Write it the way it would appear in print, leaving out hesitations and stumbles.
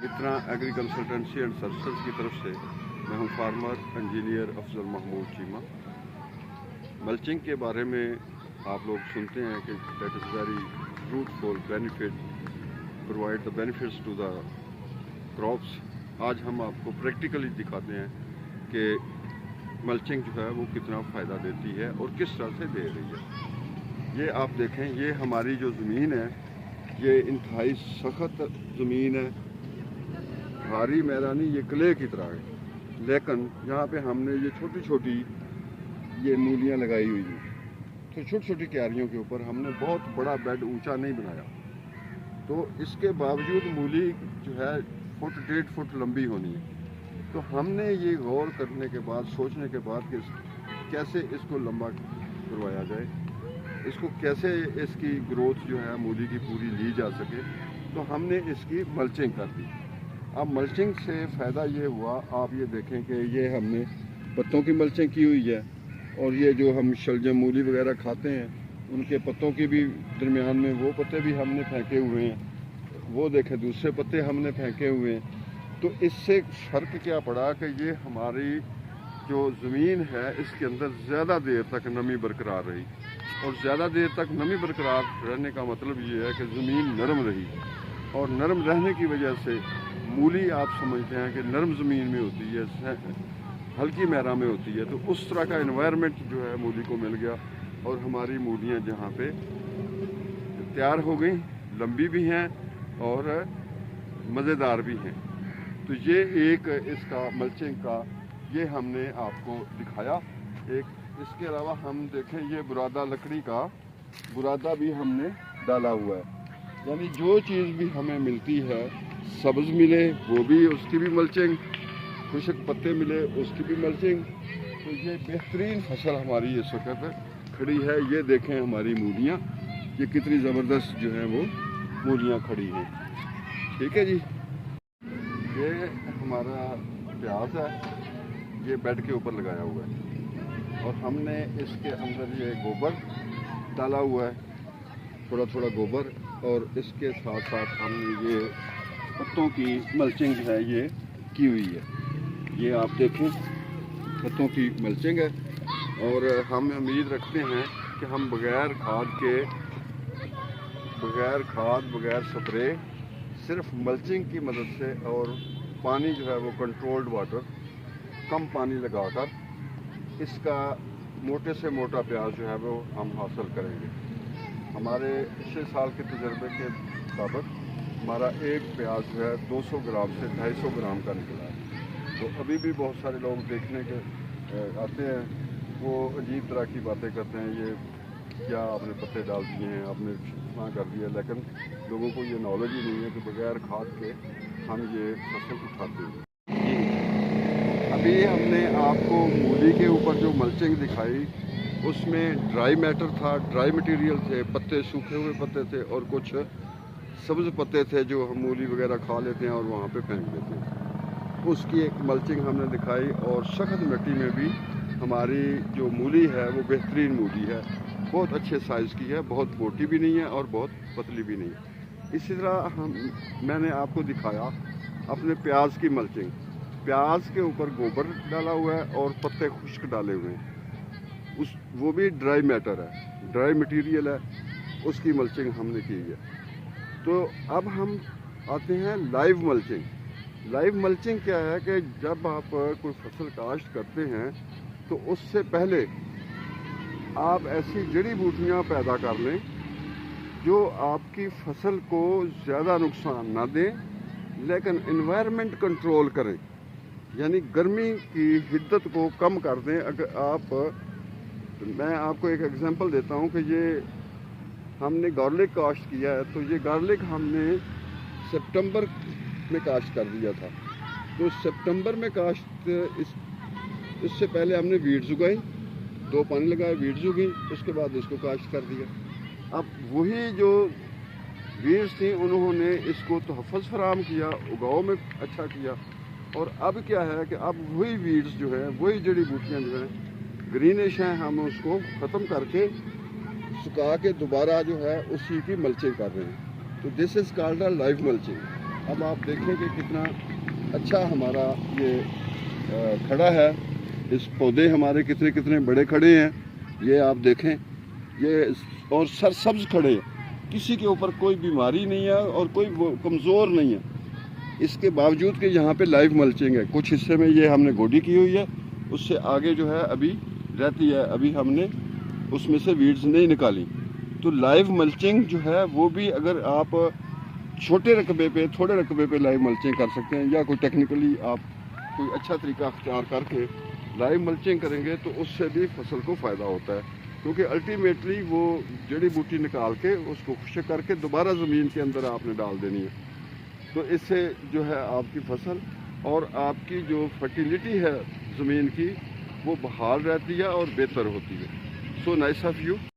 इतना agree consultancy and services की तरफ से मैं हूं farmer engineer Afzal Mahmood Cheema. Mulching के बारे में आप लोग सुनते हैं कि that is very fruitful benefit, provide the benefits to the crops. आज हम आपको प्रैक्टिकली दिखाते हैं कि मल्चिंग जो है वो कितना फ़ायदा देती है और किस तरह से दे रही है। ये आप देखें, ये हमारी जो ज़मीन है ये इंतहाई सख्त ज़मीन है, भारी मैदानी, ये क्ले की तरह है। लेकिन यहाँ पे हमने ये छोटी छोटी ये मूलियाँ लगाई हुई हैं, तो छोटी छोटी क्यारियों के ऊपर हमने बहुत बड़ा बेड ऊंचा नहीं बनाया, तो इसके बावजूद मूली जो है 1.5 फुट लंबी होनी है। तो हमने ये गौर करने के बाद, सोचने के बाद कि कैसे इसको लंबा करवाया जाए, इसको कैसे इसकी ग्रोथ जो है मूली की पूरी ली जा सके, तो हमने इसकी मल्चिंग कर दी। अब मल्चिंग से फ़ायदा ये हुआ, आप ये देखें कि ये हमने पत्तों की मल्चिंग की हुई है, और ये जो हम शलजम मूली वगैरह खाते हैं उनके पत्तों के भी दरमियान में वो पत्ते भी हमने फेंके हुए हैं, वो देखें दूसरे पत्ते हमने फेंके हुए हैं। तो इससे फ़र्क क्या पड़ा कि ये हमारी जो ज़मीन है इसके अंदर ज़्यादा देर तक नमी बरकरार रही, और ज़्यादा देर तक नमी बरकरार रहने का मतलब ये है कि ज़मीन नरम रही, और नरम रहने की वजह से मूली आप समझते हैं कि नरम ज़मीन में होती है, हल्की मैरा में होती है, तो उस तरह का एनवायरनमेंट जो है मूली को मिल गया, और हमारी मूलियाँ जहाँ पे तैयार हो गई, लंबी भी हैं और मज़ेदार भी हैं। तो ये एक इसका मल्चिंग का ये हमने आपको दिखाया। एक इसके अलावा हम देखें, ये बुरादा लकड़ी का बुरादा भी हमने डाला हुआ है, यानी जो चीज़ भी हमें मिलती है, सब्ज़ मिले वो भी, उसकी भी मल्चिंग, खुशक पत्ते मिले उसकी भी मल्चिंग। तो ये बेहतरीन फसल हमारी इस वक्त खड़ी है। ये देखें हमारी मूलियाँ, ये कितनी ज़बरदस्त जो है वो मूलियाँ खड़ी हैं। ठीक है जी, ये हमारा प्याज है, ये बेड के ऊपर लगाया हुआ है, और हमने इसके अंदर ये गोबर डाला हुआ है, थोड़ा थोड़ा गोबर, और इसके साथ साथ हमने ये पत्तों की मल्चिंग जो है ये की हुई है। ये आप देखें पत्तों की मल्चिंग है, और हम उम्मीद रखते हैं कि हम बगैर खाद बगैर स्प्रे, सिर्फ मल्चिंग की मदद से, और पानी जो है वो कंट्रोल्ड वाटर, कम पानी लगाकर इसका मोटे से मोटा प्याज जो है वो हम हासिल करेंगे। हमारे पिछले साल के तजर्बे के मुताबिक हमारा एक प्याज जो है 200 ग्राम से 250 ग्राम का निकला है। तो अभी भी बहुत सारे लोग देखने के आते हैं, वो अजीब तरह की बातें करते हैं, ये क्या आपने पत्ते डाल दिए हैं, आपने इतना कर दिया, लेकिन लोगों को ये नॉलेज ही नहीं है कि बगैर खाद के हम ये फसल उठाते हैं। अभी हमने आपको मूली के ऊपर जो मल्चिंग दिखाई, उसमें ड्राई मैटर था, ड्राई मटेरियल थे, पत्ते सूखे हुए पत्ते थे, और कुछ सब्ज़ पत्ते थे जो हम मूली वगैरह खा लेते हैं और वहाँ पे फेंक देते हैं। उसकी एक मल्चिंग हमने दिखाई, और सख्त मिट्टी में भी हमारी जो मूली है वो बेहतरीन मूली है, बहुत अच्छे साइज़ की है, बहुत मोटी भी नहीं है और बहुत पतली भी नहीं है। इसी तरह मैंने आपको दिखाया अपने प्याज की मल्चिंग, प्याज के ऊपर गोबर डाला हुआ है और पत्ते खुश्क डाले हुए हैं, वो भी ड्राई मैटर है, ड्राई मटेरियल है, उसकी मल्चिंग हमने की है। तो अब हम आते हैं लाइव मल्चिंग। लाइव मल्चिंग क्या है कि जब आप कोई फसल काश्त करते हैं तो उससे पहले आप ऐसी जड़ी बूटियाँ पैदा कर लें जो आपकी फसल को ज़्यादा नुकसान ना दें, लेकिन एनवायरनमेंट कंट्रोल करें, यानी गर्मी की हिद्दत को कम कर दें। अगर मैं आपको एक एग्जांपल देता हूँ कि ये हमने गार्लिक काश्त किया है, तो ये गार्लिक हमने सितंबर में काश्त कर दिया था। तो सितंबर में काश्त, इससे पहले हमने वीड्स उगाई, 2 पानी लगाए, वीड्स उगी, उसके बाद इसको काश्त कर दिया। अब वही जो वीड्स थी उन्होंने इसको तहफ़्फ़ुज़ फराहम किया, उगाव में अच्छा किया, और अब क्या है कि अब वही वीड्स जो है, वही जड़ी बूटियाँ जो हैं ग्रीनिश हैं, हम उसको ख़त्म करके सुखा के दोबारा जो है उसी की मल्चिंग कर रहे हैं। तो this is called a live mulching. اب آپ دیکھیں کہ کتنا اچھا ہمارا یہ کھڑا ہے. اس پودے ہمارے کتنے کتنے بڑے کھڑے ہیں, یہ آپ دیکھیں, یہ اور سرسبز کھڑے ہیں, کسی کے اوپر کوئی بیماری نہیں ہے اور کوئی کمزور نہیں ہے. اس کے باوجود کہ یہاں پہ لائیو ملچنگ ہے, کچھ حصے میں یہ ہم نے گوڈی کی ہوئی ہے, اس سے آگے جو ہے ابھی رہتی ہے, ابھی ہم نے اس میں سے ویڈز نہیں نکالی. تو لائیو ملچنگ جو ہے وہ بھی اگر آپ چھوٹے رقبے پہ تھوڑے رقبے پہ لائیو ملچنگ کر سکتے ہیں, یا کوئی ٹیکنیکلی آپ کوئی اچھا طریقہ اختیار کر کے لائیو ملچنگ کریں گے تو اس سے بھی فصل کو فائدہ ہوتا ہے. کیونکہ الٹیمیٹلی وہ جڑی بوٹی نکال کے اس کو خشک کر کے دوبارہ زمین کے اندر آپ نے ڈال دینی ہے. تو اس سے جو ہے آپ کی فصل اور آپ کی جو فرٹیلیٹی ہے زمین کی وہ بحال رہتی ہے اور بہتر ہوتی ہے. So nice of you.